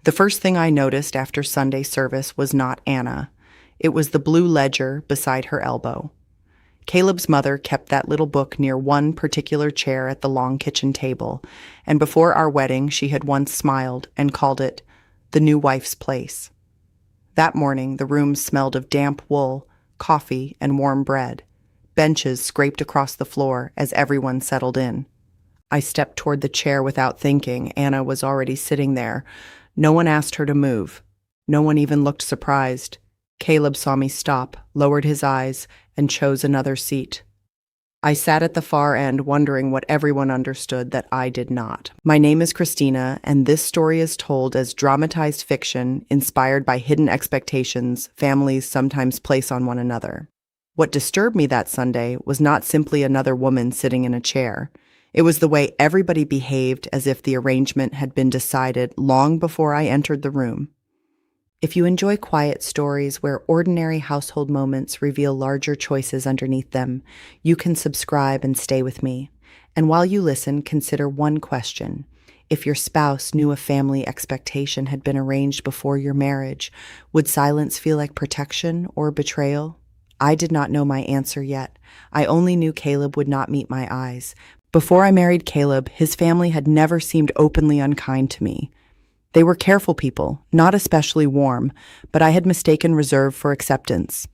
The first thing I noticed after Sunday service was not Anna. It was the blue ledger beside her elbow. Caleb's mother kept that little book near one particular chair at the long kitchen table, and before our wedding she had once smiled and called it the new wife's place. That morning the room smelled of damp wool, coffee, and warm bread. Benches scraped across the floor as everyone settled in. I stepped toward the chair without thinking. Anna was already sitting there. No one asked her to move. No one even looked surprised. Caleb saw me stop, lowered his eyes, and chose another seat. I sat at the far end wondering what everyone understood that I did not. My name is Christina, and this story is told as dramatized fiction inspired by hidden expectations families sometimes place on one another. What disturbed me that Sunday was not simply another woman sitting in a chair. It was the way everybody behaved as if the arrangement had been decided long before I entered the room. If you enjoy quiet stories where ordinary household moments reveal larger choices underneath them, you can subscribe and stay with me. And while you listen, consider one question. If your spouse knew a family expectation had been arranged before your marriage, would silence feel like protection or betrayal? I did not know my answer yet. I only knew Caleb would not meet my eyes. Before I married Caleb, his family had never seemed openly unkind to me. They were careful people, not especially warm, but I had mistaken reserve for acceptance.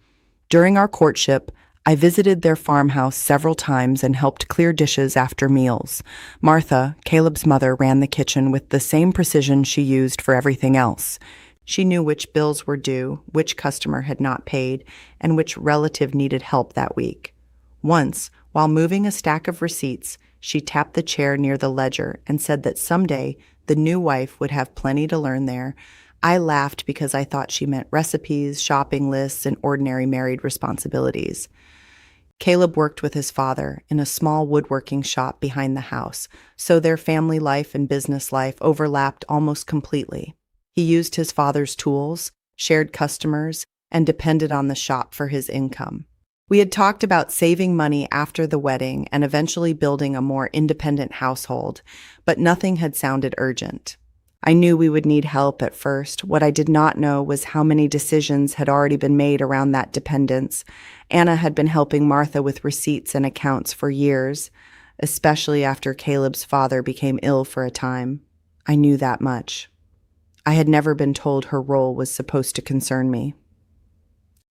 During our courtship, I visited their farmhouse several times and helped clear dishes after meals. Martha, Caleb's mother, ran the kitchen with the same precision she used for everything else. She knew which bills were due, which customer had not paid, and which relative needed help that week. Once, while moving a stack of receipts, she tapped the chair near the ledger and said that someday the new wife would have plenty to learn there. I laughed because I thought she meant recipes, shopping lists, and ordinary married responsibilities. Caleb worked with his father in a small woodworking shop behind the house, so their family life and business life overlapped almost completely. He used his father's tools, shared customers, and depended on the shop for his income. We had talked about saving money after the wedding and eventually building a more independent household, but nothing had sounded urgent. I knew we would need help at first. What I did not know was how many decisions had already been made around that dependence. Anna had been helping Martha with receipts and accounts for years, especially after Caleb's father became ill for a time. I knew that much. I had never been told her role was supposed to concern me.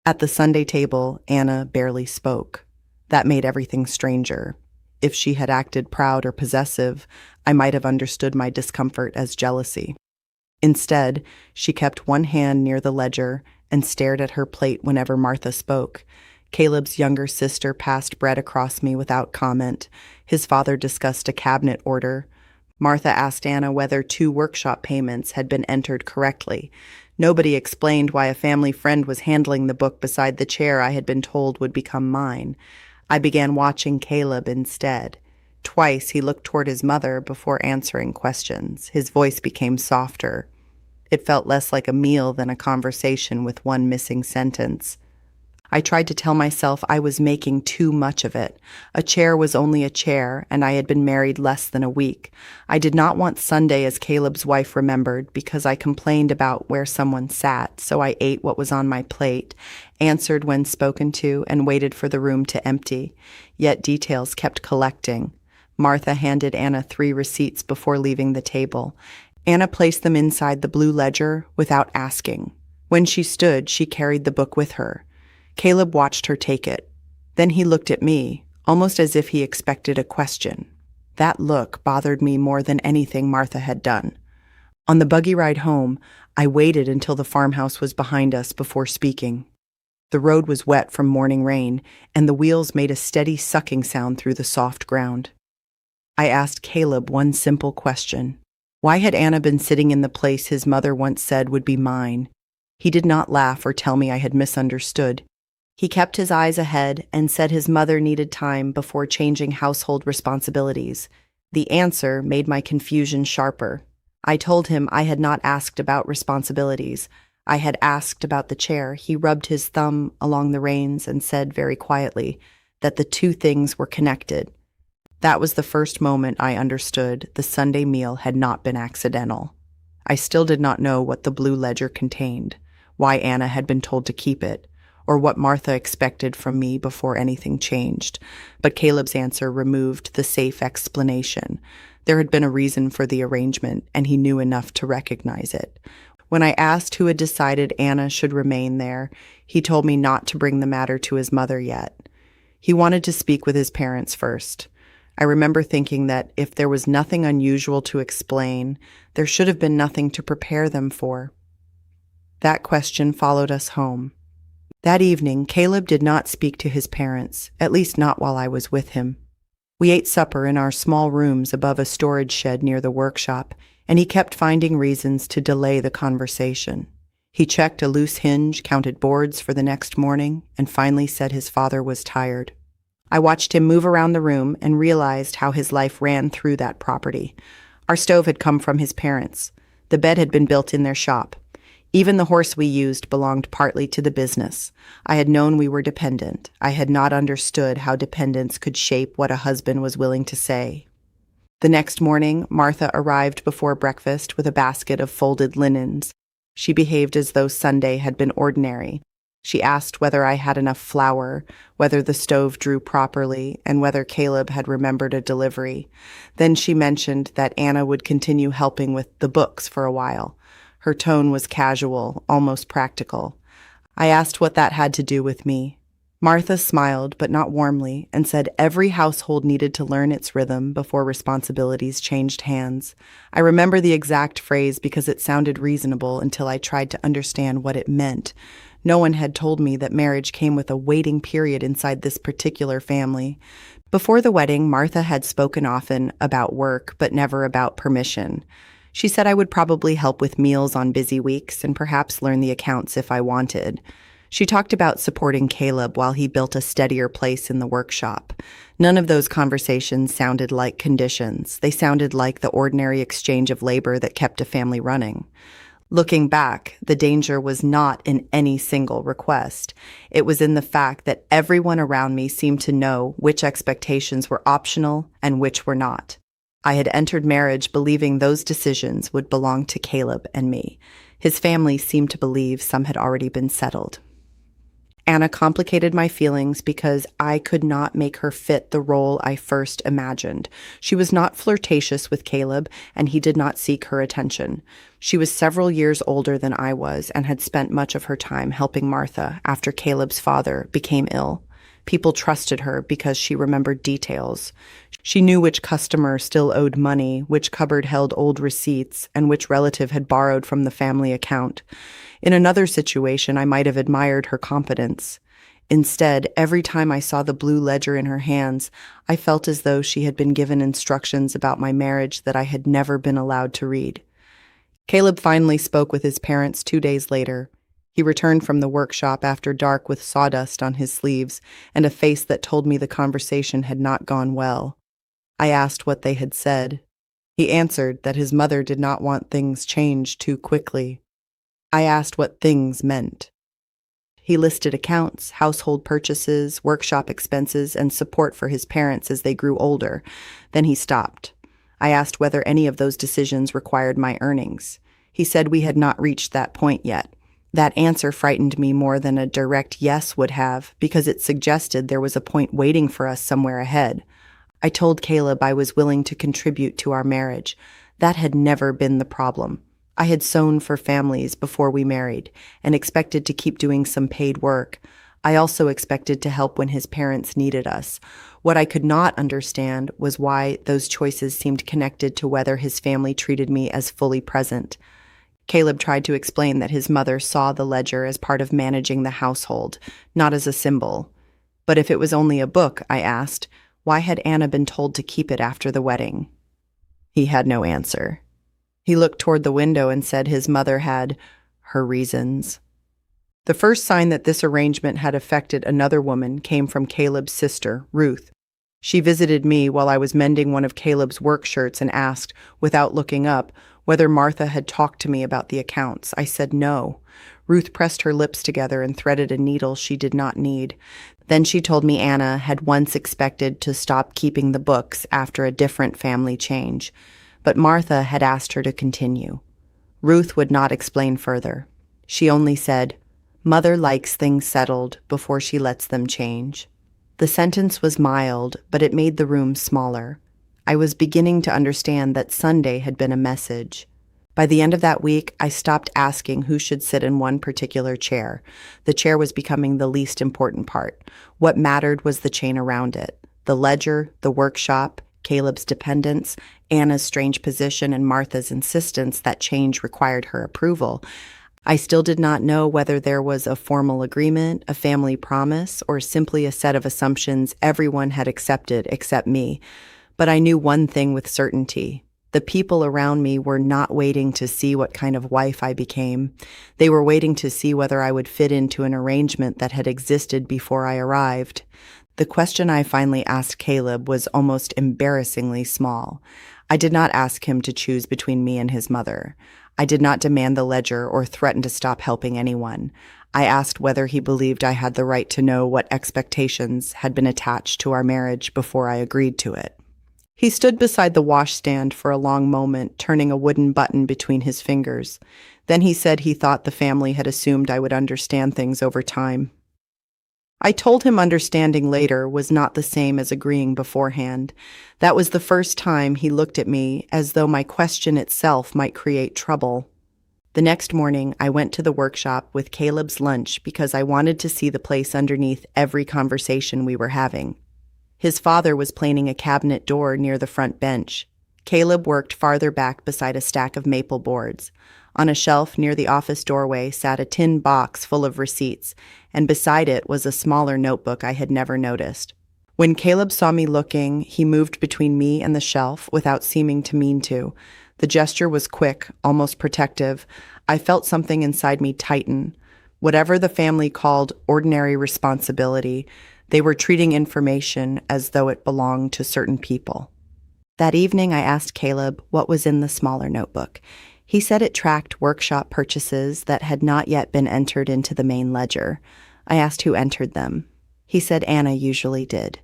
At the Sunday table, Anna barely spoke. That made everything stranger. If she had acted proud or possessive, I might have understood my discomfort as jealousy. Instead, she kept one hand near the ledger and stared at her plate whenever Martha spoke. Caleb's younger sister passed bread across me without comment. His father discussed a cabinet order. Martha asked Anna whether 2 workshop payments had been entered correctly. Nobody explained why a family friend was handling the book beside the chair I had been told would become mine. I began watching Caleb instead. Twice he looked toward his mother before answering questions. His voice became softer. It felt less like a meal than a conversation with one missing sentence. I tried to tell myself I was making too much of it. A chair was only a chair, and I had been married less than a week. I did not want Sunday as Caleb's wife remembered because I complained about where someone sat, so I ate what was on my plate, answered when spoken to, and waited for the room to empty. Yet details kept collecting. Martha handed Anna 3 receipts before leaving the table. Anna placed them inside the blue ledger without asking. When she stood, she carried the book with her. Caleb watched her take it. Then he looked at me, almost as if he expected a question. That look bothered me more than anything Martha had done. On the buggy ride home, I waited until the farmhouse was behind us before speaking. The road was wet from morning rain, and the wheels made a steady sucking sound through the soft ground. I asked Caleb one simple question. Why had Anna been sitting in the place his mother once said would be mine? He did not laugh or tell me I had misunderstood. He kept his eyes ahead and said his mother needed time before changing household responsibilities. The answer made my confusion sharper. I told him I had not asked about responsibilities. I had asked about the chair. He rubbed his thumb along the reins and said very quietly that the 2 things were connected. That was the first moment I understood the Sunday meal had not been accidental. I still did not know what the blue ledger contained, why Anna had been told to keep it, or what Martha expected from me before anything changed. But Caleb's answer removed the safe explanation. There had been a reason for the arrangement, and he knew enough to recognize it. When I asked who had decided Anna should remain there, he told me not to bring the matter to his mother yet. He wanted to speak with his parents first. I remember thinking that if there was nothing unusual to explain, there should have been nothing to prepare them for. That question followed us home. That evening, Caleb did not speak to his parents, at least not while I was with him. We ate supper in our small rooms above a storage shed near the workshop, and he kept finding reasons to delay the conversation. He checked a loose hinge, counted boards for the next morning, and finally said his father was tired. I watched him move around the room and realized how his life ran through that property. Our stove had come from his parents. The bed had been built in their shop. Even the horse we used belonged partly to the business. I had known we were dependent. I had not understood how dependence could shape what a husband was willing to say. The next morning, Martha arrived before breakfast with a basket of folded linens. She behaved as though Sunday had been ordinary. She asked whether I had enough flour, whether the stove drew properly, and whether Caleb had remembered a delivery. Then she mentioned that Anna would continue helping with the books for a while. Her tone was casual, almost practical. I asked what that had to do with me. Martha smiled, but not warmly, and said every household needed to learn its rhythm before responsibilities changed hands. I remember the exact phrase because it sounded reasonable until I tried to understand what it meant. No one had told me that marriage came with a waiting period inside this particular family. Before the wedding, Martha had spoken often about work, but never about permission. She said I would probably help with meals on busy weeks and perhaps learn the accounts if I wanted. She talked about supporting Caleb while he built a steadier place in the workshop. None of those conversations sounded like conditions. They sounded like the ordinary exchange of labor that kept a family running. Looking back, the danger was not in any single request. It was in the fact that everyone around me seemed to know which expectations were optional and which were not. I had entered marriage believing those decisions would belong to Caleb and me. His family seemed to believe some had already been settled. Anna complicated my feelings because I could not make her fit the role I first imagined. She was not flirtatious with Caleb, and he did not seek her attention. She was several years older than I was and had spent much of her time helping Martha after Caleb's father became ill. People trusted her because she remembered details. She knew which customer still owed money, which cupboard held old receipts, and which relative had borrowed from the family account. In another situation, I might have admired her competence. Instead, every time I saw the blue ledger in her hands, I felt as though she had been given instructions about my marriage that I had never been allowed to read. Caleb finally spoke with his parents 2 days later. He returned from the workshop after dark with sawdust on his sleeves and a face that told me the conversation had not gone well. I asked what they had said. He answered that his mother did not want things changed too quickly. I asked what things meant. He listed accounts, household purchases, workshop expenses, and support for his parents as they grew older. Then he stopped. I asked whether any of those decisions required my earnings. He said we had not reached that point yet. That answer frightened me more than a direct yes would have, because it suggested there was a point waiting for us somewhere ahead. I told Caleb I was willing to contribute to our marriage. That had never been the problem. I had sewn for families before we married and expected to keep doing some paid work. I also expected to help when his parents needed us. What I could not understand was why those choices seemed connected to whether his family treated me as fully present. Caleb tried to explain that his mother saw the ledger as part of managing the household, not as a symbol. But if it was only a book, I asked, why had Anna been told to keep it after the wedding? He had no answer. He looked toward the window and said his mother had her reasons. The first sign that this arrangement had affected another woman came from Caleb's sister, Ruth. She visited me while I was mending one of Caleb's work shirts and asked, without looking up, whether Martha had talked to me about the accounts. I said no. Ruth pressed her lips together and threaded a needle she did not need. Then she told me Anna had once expected to stop keeping the books after a different family change, but Martha had asked her to continue. Ruth would not explain further. She only said, "Mother likes things settled before she lets them change." The sentence was mild, but it made the room smaller. I was beginning to understand that Sunday had been a message. By the end of that week, I stopped asking who should sit in one particular chair. The chair was becoming the least important part. What mattered was the chain around it. The ledger, the workshop, Caleb's dependence, Anna's strange position, and Martha's insistence that change required her approval. I still did not know whether there was a formal agreement, a family promise, or simply a set of assumptions everyone had accepted except me. But I knew one thing with certainty. The people around me were not waiting to see what kind of wife I became. They were waiting to see whether I would fit into an arrangement that had existed before I arrived. The question I finally asked Caleb was almost embarrassingly small. I did not ask him to choose between me and his mother. I did not demand the ledger or threaten to stop helping anyone. I asked whether he believed I had the right to know what expectations had been attached to our marriage before I agreed to it. He stood beside the washstand for a long moment, turning a wooden button between his fingers. Then he said he thought the family had assumed I would understand things over time. I told him understanding later was not the same as agreeing beforehand. That was the first time he looked at me as though my question itself might create trouble. The next morning, I went to the workshop with Caleb's lunch because I wanted to see the place underneath every conversation we were having. His father was planing a cabinet door near the front bench. Caleb worked farther back beside a stack of maple boards. On a shelf near the office doorway sat a tin box full of receipts, and beside it was a smaller notebook I had never noticed. When Caleb saw me looking, he moved between me and the shelf without seeming to mean to. The gesture was quick, almost protective. I felt something inside me tighten. Whatever the family called ordinary responsibility, they were treating information as though it belonged to certain people. That evening, I asked Caleb what was in the smaller notebook. He said it tracked workshop purchases that had not yet been entered into the main ledger. I asked who entered them. He said Anna usually did.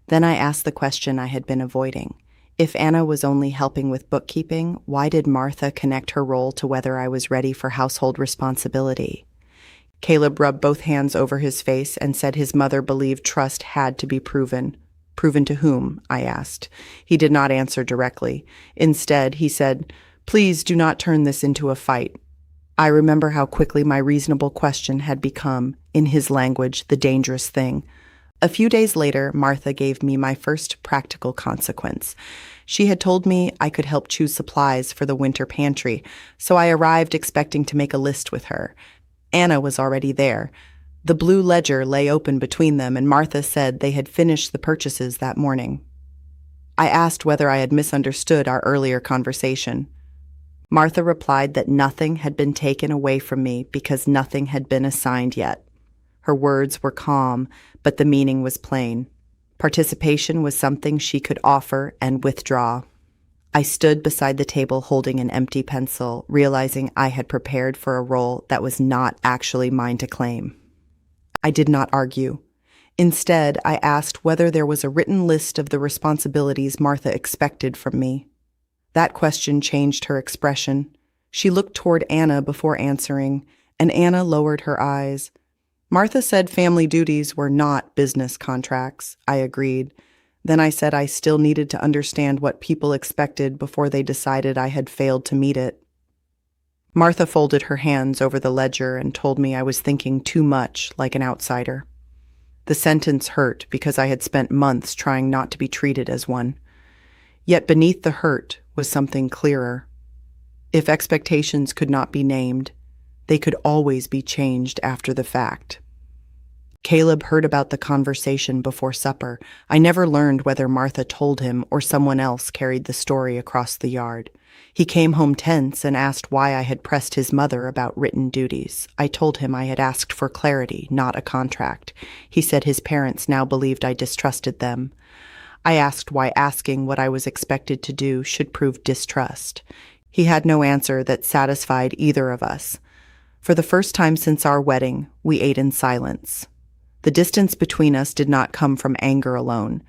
Then I asked the question I had been avoiding. If Anna was only helping with bookkeeping, why did Martha connect her role to whether I was ready for household responsibility? Caleb rubbed both hands over his face and said his mother believed trust had to be proven. Proven to whom? I asked. He did not answer directly. Instead, he said, "Please do not turn this into a fight." I remember how quickly my reasonable question had become, in his language, the dangerous thing. A few days later, Martha gave me my first practical consequence. She had told me I could help choose supplies for the winter pantry, so I arrived expecting to make a list with her. Anna was already there. The blue ledger lay open between them, and Martha said they had finished the purchases that morning. I asked whether I had misunderstood our earlier conversation. Martha replied that nothing had been taken away from me because nothing had been assigned yet. Her words were calm, but the meaning was plain. Participation was something she could offer and withdraw. I stood beside the table holding an empty pencil, realizing I had prepared for a role that was not actually mine to claim. I did not argue. Instead, I asked whether there was a written list of the responsibilities Martha expected from me. That question changed her expression. She looked toward Anna before answering, and Anna lowered her eyes. Martha said family duties were not business contracts. I agreed. Then I said I still needed to understand what people expected before they decided I had failed to meet it. Martha folded her hands over the ledger and told me I was thinking too much like an outsider. The sentence hurt because I had spent months trying not to be treated as one. Yet beneath the hurt was something clearer. If expectations could not be named, they could always be changed after the fact. Caleb heard about the conversation before supper. I never learned whether Martha told him or someone else carried the story across the yard. He came home tense and asked why I had pressed his mother about written duties. I told him I had asked for clarity, not a contract. He said his parents now believed I distrusted them. I asked why asking what I was expected to do should prove distrust. He had no answer that satisfied either of us. For the first time since our wedding, we ate in silence. The distance between us did not come from anger alone.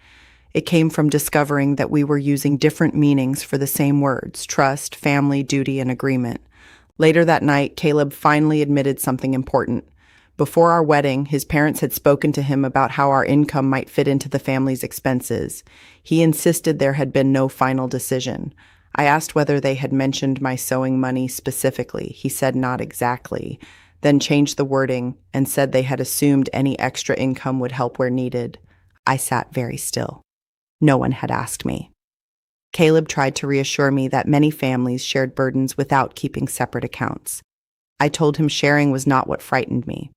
It came from discovering that we were using different meanings for the same words: trust, family, duty, and agreement. Later that night, Caleb finally admitted something important. Before our wedding, his parents had spoken to him about how our income might fit into the family's expenses. He insisted there had been no final decision. I asked whether they had mentioned my sewing money specifically. He said not exactly, then changed the wording and said they had assumed any extra income would help where needed. I sat very still. No one had asked me. Caleb tried to reassure me that many families shared burdens without keeping separate accounts. I told him sharing was not what frightened me.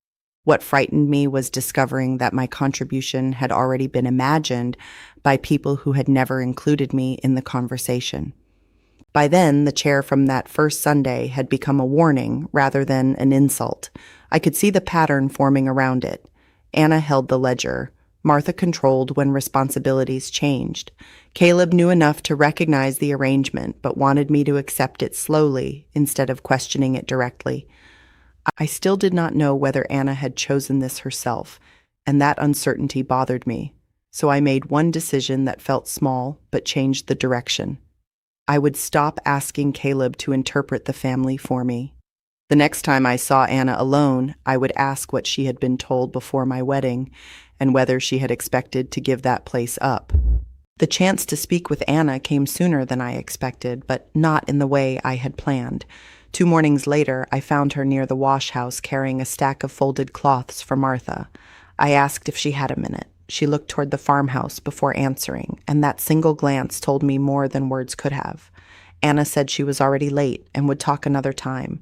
What frightened me was discovering that my contribution had already been imagined by people who had never included me in the conversation. By then, the chair from that first Sunday had become a warning rather than an insult. I could see the pattern forming around it. Anna held the ledger. Martha controlled when responsibilities changed. Caleb knew enough to recognize the arrangement, but wanted me to accept it slowly instead of questioning it directly. I still did not know whether Anna had chosen this herself, and that uncertainty bothered me. So I made one decision that felt small, but changed the direction. I would stop asking Caleb to interpret the family for me. The next time I saw Anna alone, I would ask what she had been told before my wedding, and whether she had expected to give that place up. The chance to speak with Anna came sooner than I expected, but not in the way I had planned. 2 mornings later, I found her near the wash house carrying a stack of folded cloths for Martha. I asked if she had a minute. She looked toward the farmhouse before answering, and that single glance told me more than words could have. Anna said she was already late and would talk another time.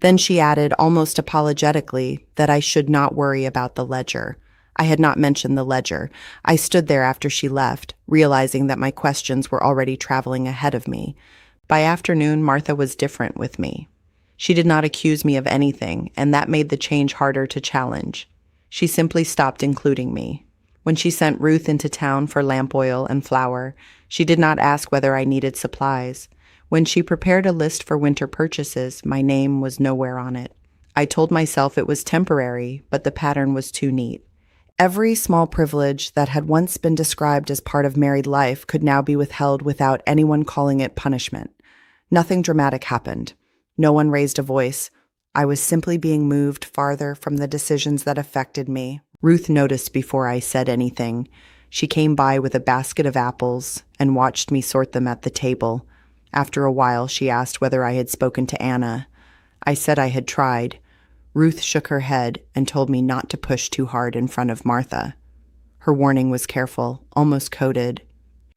Then she added, almost apologetically, that I should not worry about the ledger. I had not mentioned the ledger. I stood there after she left, realizing that my questions were already traveling ahead of me. By afternoon, Martha was different with me. She did not accuse me of anything, and that made the change harder to challenge. She simply stopped including me. When she sent Ruth into town for lamp oil and flour, she did not ask whether I needed supplies. When she prepared a list for winter purchases, my name was nowhere on it. I told myself it was temporary, but the pattern was too neat. Every small privilege that had once been described as part of married life could now be withheld without anyone calling it punishment. Nothing dramatic happened. No one raised a voice. I was simply being moved farther from the decisions that affected me. Ruth noticed before I said anything. She came by with a basket of apples and watched me sort them at the table. After a while, she asked whether I had spoken to Anna. I said I had tried. Ruth shook her head and told me not to push too hard in front of Martha. Her warning was careful, almost coded.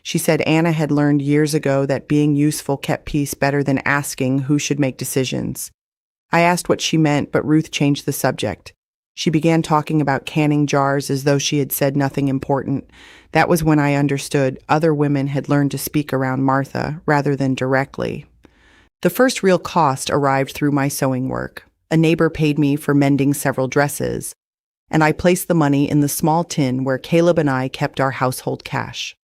She said Anna had learned years ago that being useful kept peace better than asking who should make decisions. I asked what she meant, but Ruth changed the subject. She began talking about canning jars as though she had said nothing important. That was when I understood other women had learned to speak around Martha rather than directly. The first real cost arrived through my sewing work. A neighbor paid me for mending several dresses, and I placed the money in the small tin where Caleb and I kept our household cash.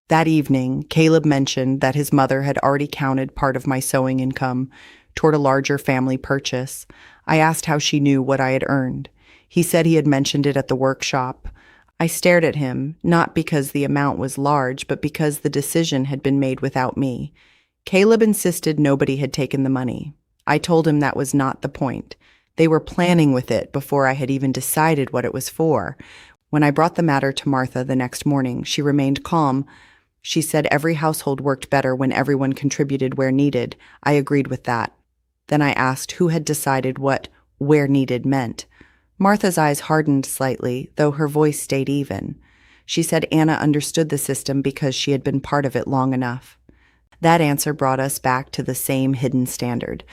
That evening, Caleb mentioned that his mother had already counted part of my sewing income toward a larger family purchase. I asked how she knew what I had earned. He said he had mentioned it at the workshop. I stared at him, not because the amount was large, but because the decision had been made without me. Caleb insisted nobody had taken the money. I told him that was not the point. They were planning with it before I had even decided what it was for. When I brought the matter to Martha the next morning, she remained calm. She said every household worked better when everyone contributed where needed. I agreed with that. Then I asked who had decided what where needed meant. Martha's eyes hardened slightly, though her voice stayed even. She said Anna understood the system because she had been part of it long enough. That answer brought us back to the same hidden standard.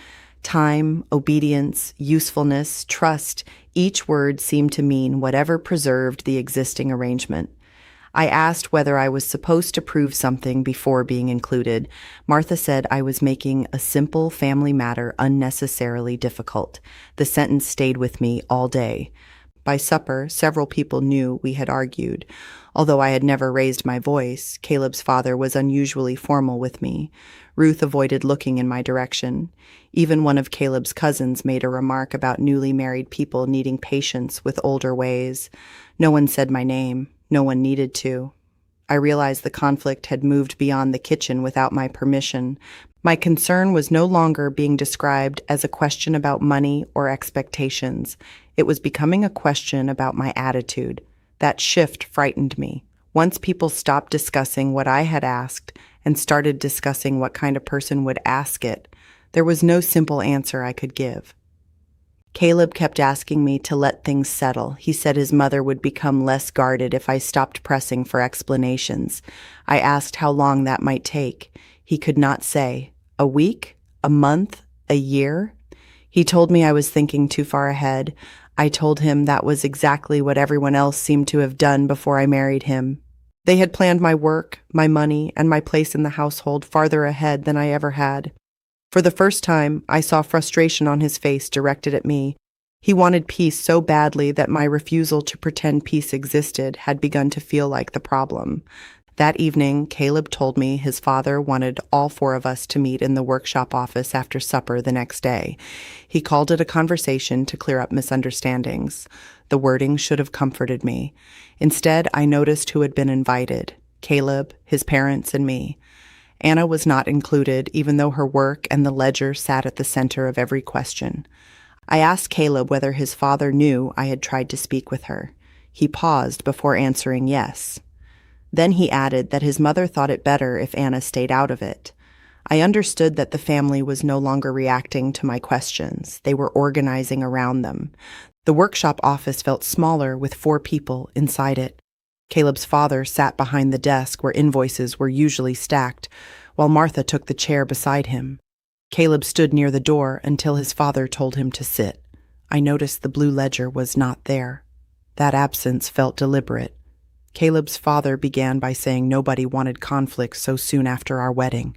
Time, obedience, usefulness, trust, each word seemed to mean whatever preserved the existing arrangement. I asked whether I was supposed to prove something before being included. Martha said I was making a simple family matter unnecessarily difficult. The sentence stayed with me all day. By supper, several people knew we had argued. Although I had never raised my voice, Caleb's father was unusually formal with me. Ruth avoided looking in my direction. Even one of Caleb's cousins made a remark about newly married people needing patience with older ways. No one said my name. No one needed to. I realized the conflict had moved beyond the kitchen without my permission. My concern was no longer being described as a question about money or expectations. It was becoming a question about my attitude. That shift frightened me. Once people stopped discussing what I had asked and started discussing what kind of person would ask it, there was no simple answer I could give. Caleb kept asking me to let things settle. He said his mother would become less guarded if I stopped pressing for explanations. I asked how long that might take. He could not say. A week? A month? A year? He told me I was thinking too far ahead. I told him that was exactly what everyone else seemed to have done before I married him. They had planned my work, my money, and my place in the household farther ahead than I ever had. For the first time, I saw frustration on his face directed at me. He wanted peace so badly that my refusal to pretend peace existed had begun to feel like the problem. That evening, Caleb told me his father wanted all four of us to meet in the workshop office after supper the next day. He called it a conversation to clear up misunderstandings. The wording should have comforted me. Instead, I noticed who had been invited: Caleb, his parents, and me. Anna was not included, even though her work and the ledger sat at the center of every question. I asked Caleb whether his father knew I had tried to speak with her. He paused before answering yes. Then he added that his mother thought it better if Anna stayed out of it. I understood that the family was no longer reacting to my questions. They were organizing around them. The workshop office felt smaller with 4 people inside it. Caleb's father sat behind the desk where invoices were usually stacked, while Martha took the chair beside him. Caleb stood near the door until his father told him to sit. I noticed the blue ledger was not there. That absence felt deliberate. Caleb's father began by saying nobody wanted conflict so soon after our wedding.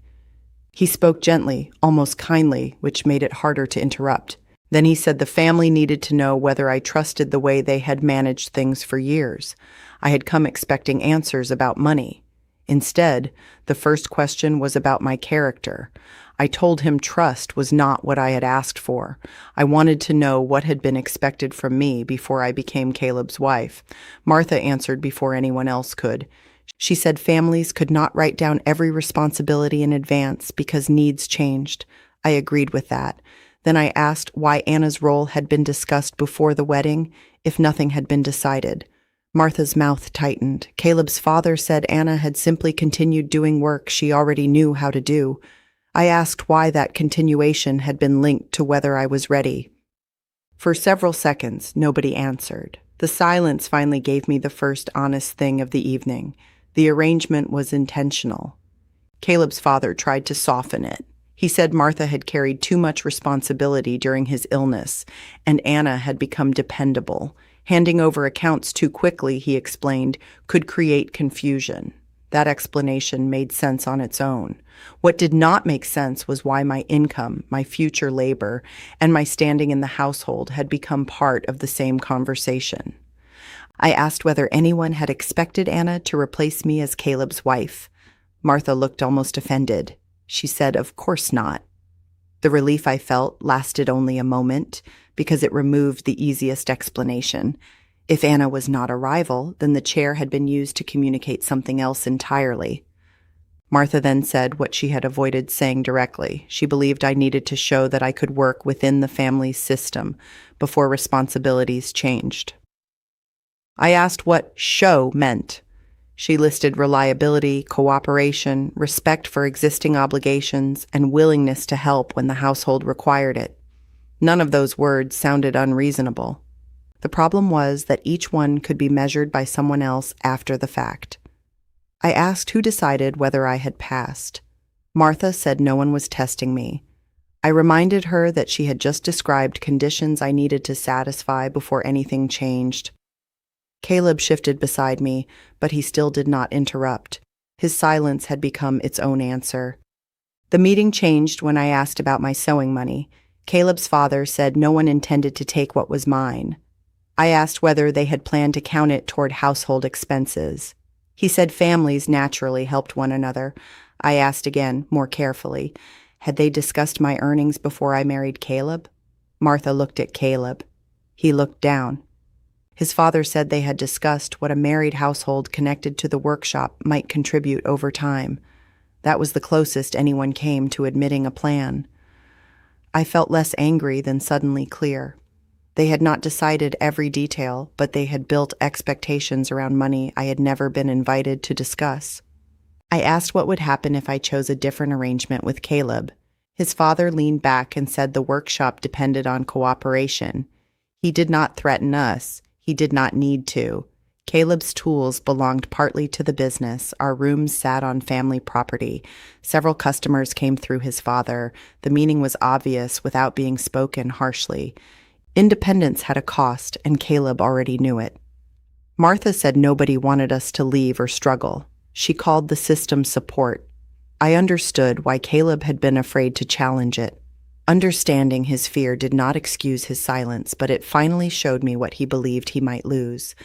He spoke gently, almost kindly, which made it harder to interrupt. Then he said the family needed to know whether I trusted the way they had managed things for years. I had come expecting answers about money. Instead, the first question was about my character. I told him trust was not what I had asked for. I wanted to know what had been expected from me before I became Caleb's wife. Martha answered before anyone else could. She said families could not write down every responsibility in advance because needs changed. I agreed with that. Then I asked why Anna's role had been discussed before the wedding, if nothing had been decided. Martha's mouth tightened. Caleb's father said Anna had simply continued doing work she already knew how to do. I asked why that continuation had been linked to whether I was ready. For several seconds, nobody answered. The silence finally gave me the first honest thing of the evening. The arrangement was intentional. Caleb's father tried to soften it. He said Martha had carried too much responsibility during his illness, and Anna had become dependable. Handing over accounts too quickly, he explained, could create confusion. That explanation made sense on its own. What did not make sense was why my income, my future labor, and my standing in the household had become part of the same conversation. I asked whether anyone had expected Anna to replace me as Caleb's wife. Martha looked almost offended. She said, "Of course not." The relief I felt lasted only a moment because it removed the easiest explanation. If Anna was not a rival, then the chair had been used to communicate something else entirely. Martha then said what she had avoided saying directly. She believed I needed to show that I could work within the family's system before responsibilities changed. I asked what show meant. She listed reliability, cooperation, respect for existing obligations, and willingness to help when the household required it. None of those words sounded unreasonable. The problem was that each one could be measured by someone else after the fact. I asked who decided whether I had passed. Martha said no one was testing me. I reminded her that she had just described conditions I needed to satisfy before anything changed. Caleb shifted beside me, but he still did not interrupt. His silence had become its own answer. The meeting changed when I asked about my sewing money. Caleb's father said no one intended to take what was mine. I asked whether they had planned to count it toward household expenses. He said families naturally helped one another. I asked again, more carefully, had they discussed my earnings before I married Caleb? Martha looked at Caleb. He looked down. His father said they had discussed what a married household connected to the workshop might contribute over time. That was the closest anyone came to admitting a plan. I felt less angry than suddenly clear. They had not decided every detail, but they had built expectations around money I had never been invited to discuss. I asked what would happen if I chose a different arrangement with Caleb. His father leaned back and said the workshop depended on cooperation. He did not threaten us. He did not need to. Caleb's tools belonged partly to the business. Our rooms sat on family property. Several customers came through his father. The meaning was obvious without being spoken harshly. Independence had a cost, and Caleb already knew it. Martha said nobody wanted us to leave or struggle. She called the system support. I understood why Caleb had been afraid to challenge it. Understanding his fear did not excuse his silence, but it finally showed me what he believed he might lose.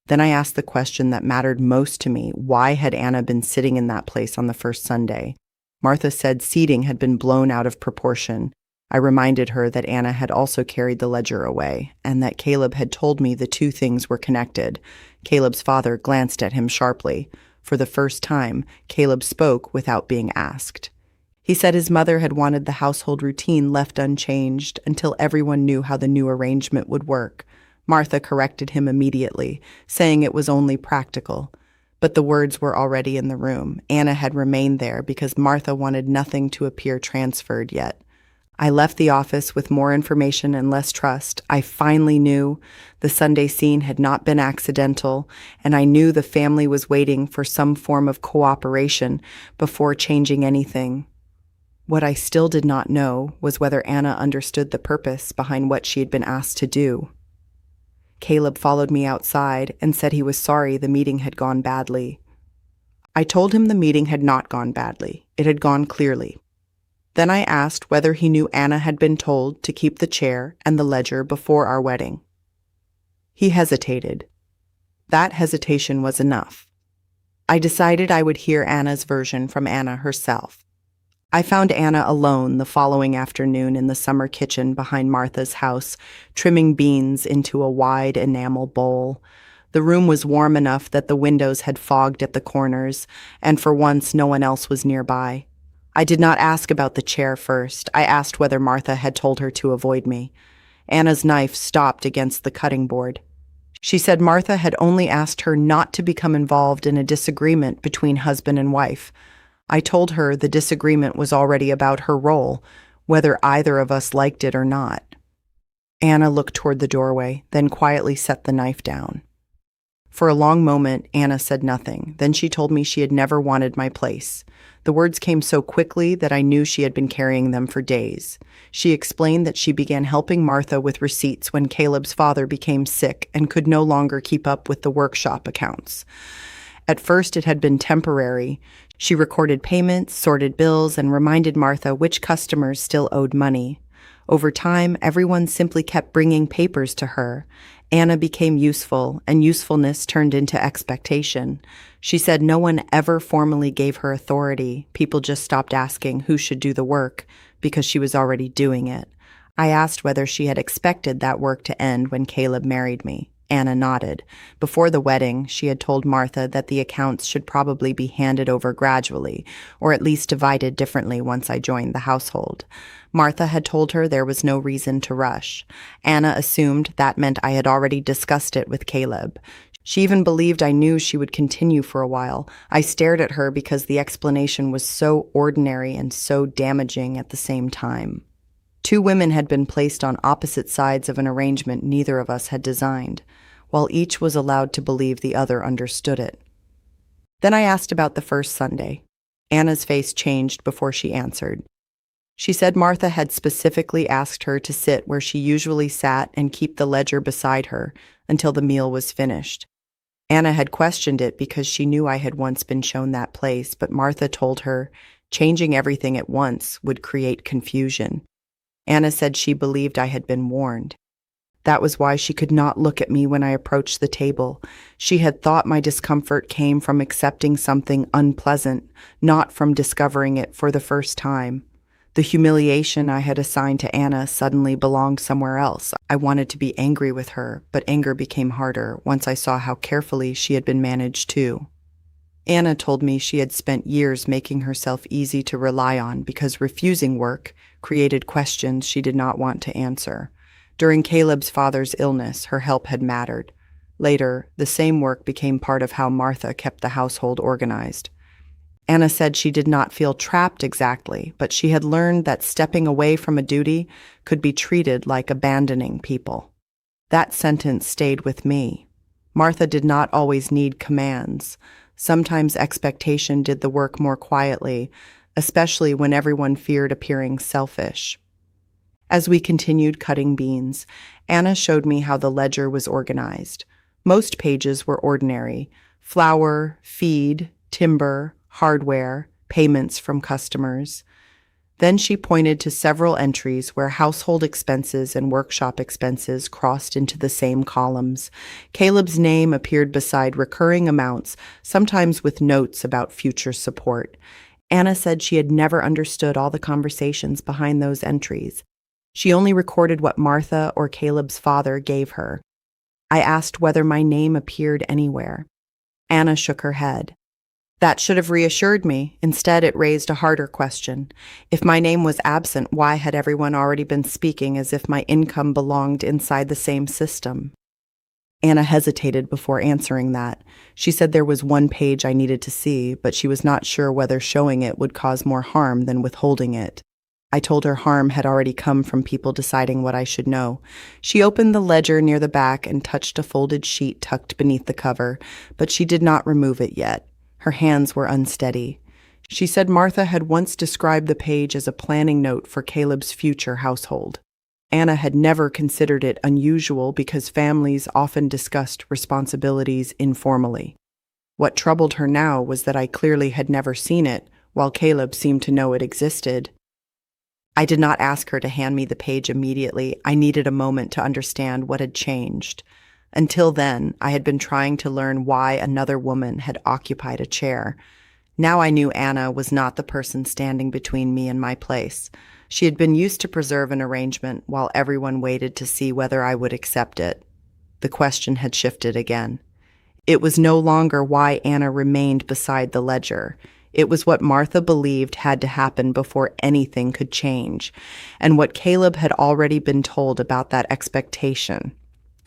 Then I asked the question that mattered most to me. Why had Anna been sitting in that place on the first Sunday? Martha said seating had been blown out of proportion. I reminded her that Anna had also carried the ledger away, and that Caleb had told me the two things were connected. Caleb's father glanced at him sharply. For the first time, Caleb spoke without being asked. He said his mother had wanted the household routine left unchanged until everyone knew how the new arrangement would work. Martha corrected him immediately, saying it was only practical. But the words were already in the room. Anna had remained there because Martha wanted nothing to appear transferred yet. I left the office with more information and less trust. I finally knew the Sunday scene had not been accidental, and I knew the family was waiting for some form of cooperation before changing anything. What I still did not know was whether Anna understood the purpose behind what she had been asked to do. Caleb followed me outside and said he was sorry the meeting had gone badly. I told him the meeting had not gone badly. It had gone clearly. Then I asked whether he knew Anna had been told to keep the chair and the ledger before our wedding. He hesitated. That hesitation was enough. I decided I would hear Anna's version from Anna herself. I found Anna alone the following afternoon in the summer kitchen behind Martha's house, trimming beans into a wide enamel bowl. The room was warm enough that the windows had fogged at the corners, and for once no one else was nearby. I did not ask about the chair first. I asked whether Martha had told her to avoid me. Anna's knife stopped against the cutting board. She said Martha had only asked her not to become involved in a disagreement between husband and wife. I told her the disagreement was already about her role, whether either of us liked it or not. Anna looked toward the doorway, then quietly set the knife down. For a long moment, Anna said nothing. Then she told me she had never wanted my place. The words came so quickly that I knew she had been carrying them for days. She explained that she began helping Martha with receipts when Caleb's father became sick and could no longer keep up with the workshop accounts. At first, it had been temporary. She recorded payments, sorted bills, and reminded Martha which customers still owed money. Over time, everyone simply kept bringing papers to her. Anna became useful, and usefulness turned into expectation. She said no one ever formally gave her authority. People just stopped asking who should do the work because she was already doing it. I asked whether she had expected that work to end when Caleb married me. Anna nodded. Before the wedding, she had told Martha that the accounts should probably be handed over gradually, or at least divided differently once I joined the household. Martha had told her there was no reason to rush. Anna assumed that meant I had already discussed it with Caleb. She even believed I knew she would continue for a while. I stared at her because the explanation was so ordinary and so damaging at the same time. Two women had been placed on opposite sides of an arrangement neither of us had designed, while each was allowed to believe the other understood it. Then I asked about the first Sunday. Anna's face changed before she answered. She said Martha had specifically asked her to sit where she usually sat and keep the ledger beside her until the meal was finished. Anna had questioned it because she knew I had once been shown that place, but Martha told her changing everything at once would create confusion. Anna said she believed I had been warned. That was why she could not look at me when I approached the table. She had thought my discomfort came from accepting something unpleasant, not from discovering it for the first time. The humiliation I had assigned to Anna suddenly belonged somewhere else. I wanted to be angry with her, but anger became harder once I saw how carefully she had been managed too. Anna told me she had spent years making herself easy to rely on because refusing work created questions she did not want to answer. During Caleb's father's illness, her help had mattered. Later, the same work became part of how Martha kept the household organized. Anna said she did not feel trapped exactly, but she had learned that stepping away from a duty could be treated like abandoning people. That sentence stayed with me. Martha did not always need commands. Sometimes expectation did the work more quietly, especially when everyone feared appearing selfish. As we continued cutting beans, Anna showed me how the ledger was organized. Most pages were ordinary: flour, feed, timber, hardware, payments from customers. Then she pointed to several entries where household expenses and workshop expenses crossed into the same columns. Caleb's name appeared beside recurring amounts, sometimes with notes about future support. Anna said she had never understood all the conversations behind those entries. She only recorded what Martha or Caleb's father gave her. I asked whether my name appeared anywhere. Anna shook her head. That should have reassured me. Instead, it raised a harder question. If my name was absent, why had everyone already been speaking as if my income belonged inside the same system? Anna hesitated before answering that. She said there was one page I needed to see, but she was not sure whether showing it would cause more harm than withholding it. I told her harm had already come from people deciding what I should know. She opened the ledger near the back and touched a folded sheet tucked beneath the cover, but she did not remove it yet. Her hands were unsteady. She said Martha had once described the page as a planning note for Caleb's future household. Anna had never considered it unusual because families often discussed responsibilities informally. What troubled her now was that I clearly had never seen it, while Caleb seemed to know it existed. I did not ask her to hand me the page immediately. I needed a moment to understand what had changed. Until then, I had been trying to learn why another woman had occupied a chair. Now I knew Anna was not the person standing between me and my place. She had been used to preserve an arrangement while everyone waited to see whether I would accept it. The question had shifted again. It was no longer why Anna remained beside the ledger. It was what Martha believed had to happen before anything could change, and what Caleb had already been told about that expectation.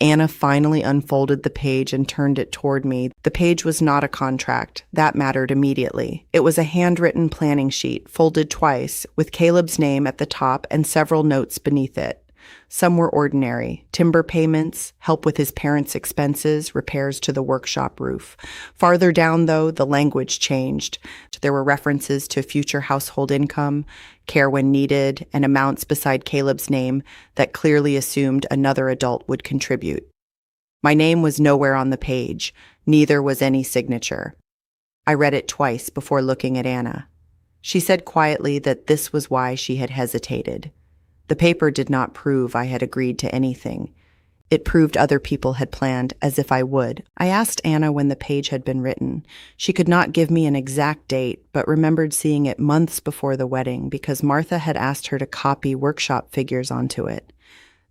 Anna finally unfolded the page and turned it toward me. The page was not a contract. That mattered immediately. It was a handwritten planning sheet, folded twice, with Caleb's name at the top and several notes beneath it. Some were ordinary: timber payments, help with his parents' expenses, repairs to the workshop roof. Farther down, though, the language changed. There were references to future household income, care when needed, and amounts beside Caleb's name that clearly assumed another adult would contribute. My name was nowhere on the page. Neither was any signature. I read it twice before looking at Anna. She said quietly that this was why she had hesitated. The paper did not prove I had agreed to anything. It proved other people had planned as if I would. I asked Anna when the page had been written. She could not give me an exact date, but remembered seeing it months before the wedding because Martha had asked her to copy workshop figures onto it.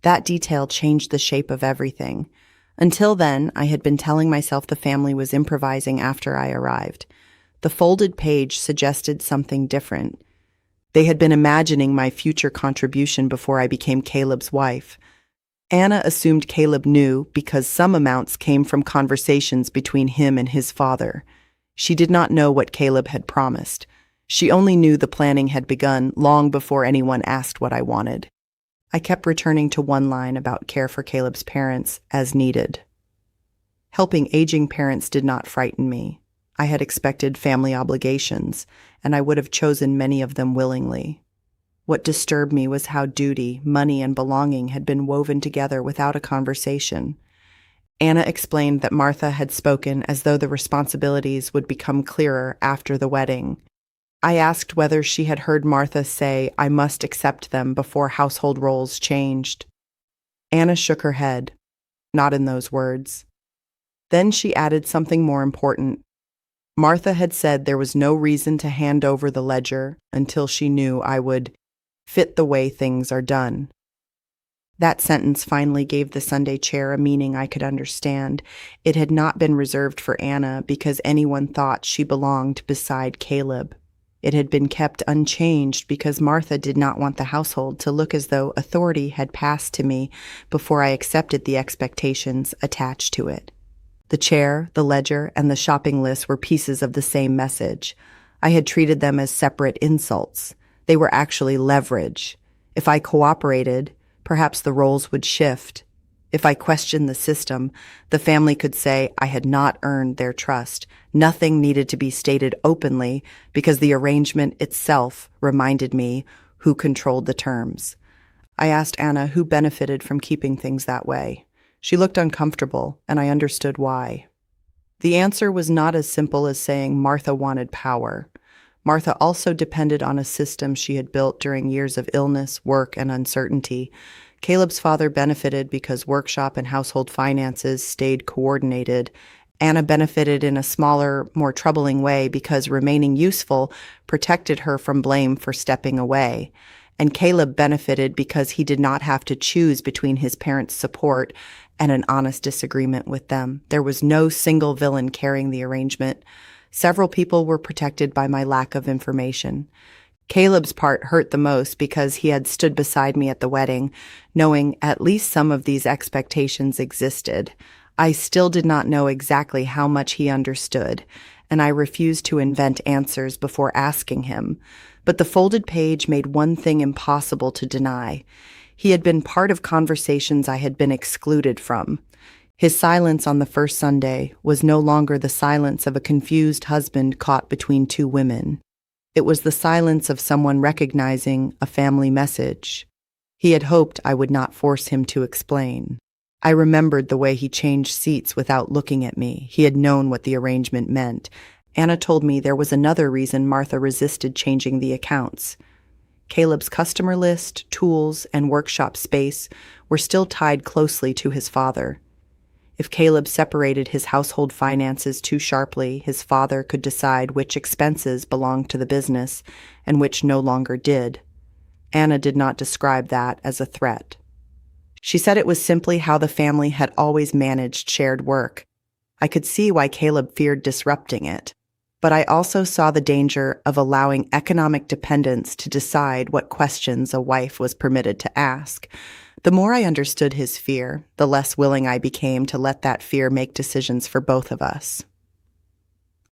That detail changed the shape of everything. Until then, I had been telling myself the family was improvising after I arrived. The folded page suggested something different. They had been imagining my future contribution before I became Caleb's wife. Anna assumed Caleb knew because some amounts came from conversations between him and his father. She did not know what Caleb had promised. She only knew the planning had begun long before anyone asked what I wanted. I kept returning to one line about care for Caleb's parents as needed. Helping aging parents did not frighten me. I had expected family obligations, and I would have chosen many of them willingly. What disturbed me was how duty, money, and belonging had been woven together without a conversation. Anna explained that Martha had spoken as though the responsibilities would become clearer after the wedding. I asked whether she had heard Martha say, "I must accept them before household roles changed." Anna shook her head. Not in those words. Then she added something more important. Martha had said there was no reason to hand over the ledger until she knew I would fit the way things are done. That sentence finally gave the Sunday chair a meaning I could understand. It had not been reserved for Anna because anyone thought she belonged beside Caleb. It had been kept unchanged because Martha did not want the household to look as though authority had passed to me before I accepted the expectations attached to it. The chair, the ledger, and the shopping list were pieces of the same message. I had treated them as separate insults. They were actually leverage. If I cooperated, perhaps the roles would shift. If I questioned the system, the family could say I had not earned their trust. Nothing needed to be stated openly because the arrangement itself reminded me who controlled the terms. I asked Anna who benefited from keeping things that way. She looked uncomfortable, and I understood why. The answer was not as simple as saying Martha wanted power. Martha also depended on a system she had built during years of illness, work, and uncertainty. Caleb's father benefited because workshop and household finances stayed coordinated. Anna benefited in a smaller, more troubling way because remaining useful protected her from blame for stepping away. And Caleb benefited because he did not have to choose between his parents' support and an honest disagreement with them. There was no single villain carrying the arrangement. Several people were protected by my lack of information. Caleb's part hurt the most because he had stood beside me at the wedding, knowing at least some of these expectations existed. I still did not know exactly how much he understood, and I refused to invent answers before asking him. But the folded page made one thing impossible to deny. He had been part of conversations I had been excluded from. His silence on the first Sunday was no longer the silence of a confused husband caught between two women. It was the silence of someone recognizing a family message. He had hoped I would not force him to explain. I remembered the way he changed seats without looking at me. He had known what the arrangement meant. Anna told me there was another reason Martha resisted changing the accounts. Caleb's customer list, tools, and workshop space were still tied closely to his father. If Caleb separated his household finances too sharply, his father could decide which expenses belonged to the business and which no longer did. Anna did not describe that as a threat. She said it was simply how the family had always managed shared work. I could see why Caleb feared disrupting it, but I also saw the danger of allowing economic dependence to decide what questions a wife was permitted to ask. The more I understood his fear, the less willing I became to let that fear make decisions for both of us.